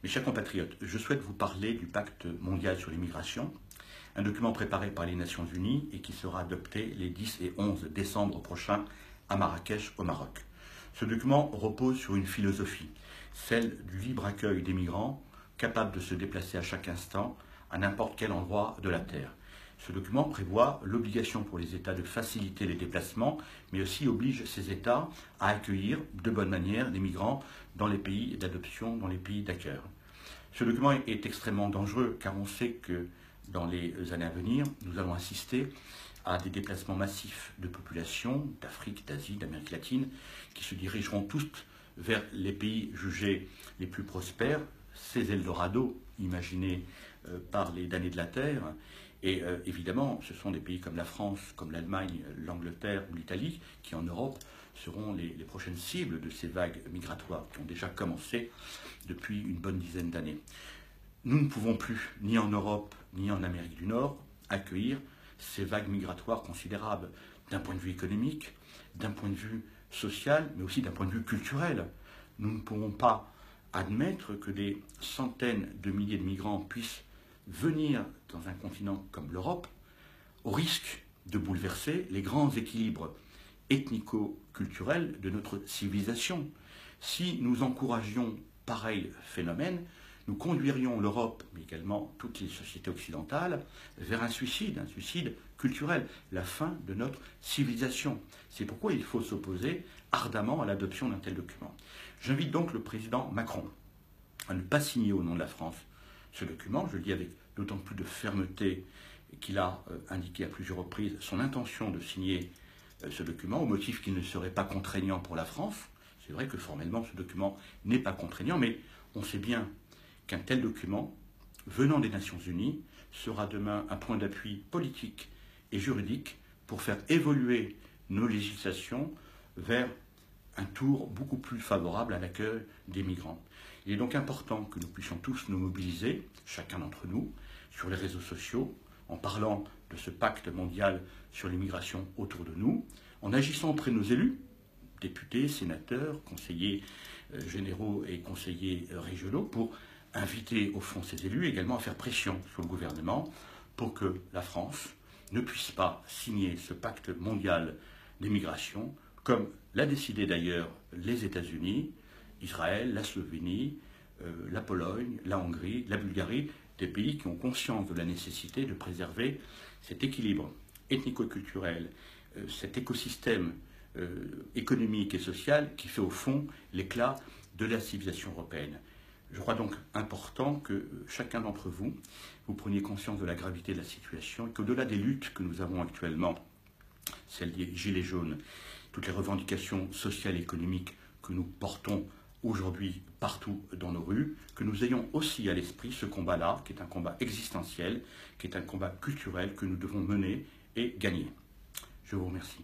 Mes chers compatriotes, je souhaite vous parler du Pacte mondial sur l'immigration, un document préparé par les Nations Unies et qui sera adopté les 10 et 11 décembre prochains à Marrakech, au Maroc. Ce document repose sur une philosophie, celle du libre accueil des migrants, capables de se déplacer à chaque instant, à n'importe quel endroit de la Terre. Ce document prévoit l'obligation pour les États de faciliter les déplacements, mais aussi oblige ces États à accueillir de bonne manière les migrants dans les pays d'adoption, dans les pays d'accueil. Ce document est extrêmement dangereux car on sait que dans les années à venir, nous allons assister à des déplacements massifs de populations d'Afrique, d'Asie, d'Amérique latine, qui se dirigeront tous vers les pays jugés les plus prospères, ces Eldorado imaginés par les damnés de la terre. Et évidemment, ce sont des pays comme la France, comme l'Allemagne, l'Angleterre ou l'Italie, qui en Europe seront les prochaines cibles de ces vagues migratoires qui ont déjà commencé depuis une bonne dizaine d'années. Nous ne pouvons plus, ni en Europe, ni en Amérique du Nord, accueillir ces vagues migratoires considérables d'un point de vue économique, d'un point de vue social, mais aussi d'un point de vue culturel. Nous ne pourrons pas admettre que des centaines de milliers de migrants puissent venir dans un continent comme l'Europe, au risque de bouleverser les grands équilibres ethnico-culturels de notre civilisation. Si nous encouragions pareil phénomène, nous conduirions l'Europe, mais également toutes les sociétés occidentales, vers un suicide culturel, la fin de notre civilisation. C'est pourquoi il faut s'opposer ardemment à l'adoption d'un tel document. J'invite donc le président Macron à ne pas signer au nom de la France ce document. Je le dis avec d'autant plus de fermeté qu'il a indiqué à plusieurs reprises son intention de signer ce document, au motif qu'il ne serait pas contraignant pour la France. C'est vrai que formellement ce document n'est pas contraignant, mais on sait bien qu'un tel document, venant des Nations Unies, sera demain un point d'appui politique et juridique pour faire évoluer nos législations vers un tour beaucoup plus favorable à l'accueil des migrants. Il est donc important que nous puissions tous nous mobiliser, chacun d'entre nous, sur les réseaux sociaux, en parlant de ce pacte mondial sur l'immigration autour de nous, en agissant auprès de nos élus, députés, sénateurs, conseillers généraux et conseillers régionaux, pour inviter au fond ces élus également à faire pression sur le gouvernement pour que la France ne puisse pas signer ce pacte mondial d'immigration, comme l'a décidé d'ailleurs les États-Unis, Israël, la Slovénie, la Pologne, la Hongrie, la Bulgarie, des pays qui ont conscience de la nécessité de préserver cet équilibre ethnico-culturel, cet écosystème économique et social qui fait au fond l'éclat de la civilisation européenne. Je crois donc important que chacun d'entre vous, vous preniez conscience de la gravité de la situation et qu'au-delà des luttes que nous avons actuellement, celles des Gilets jaunes, toutes les revendications sociales et économiques que nous portons aujourd'hui partout dans nos rues, que nous ayons aussi à l'esprit ce combat-là, qui est un combat existentiel, qui est un combat culturel que nous devons mener et gagner. Je vous remercie.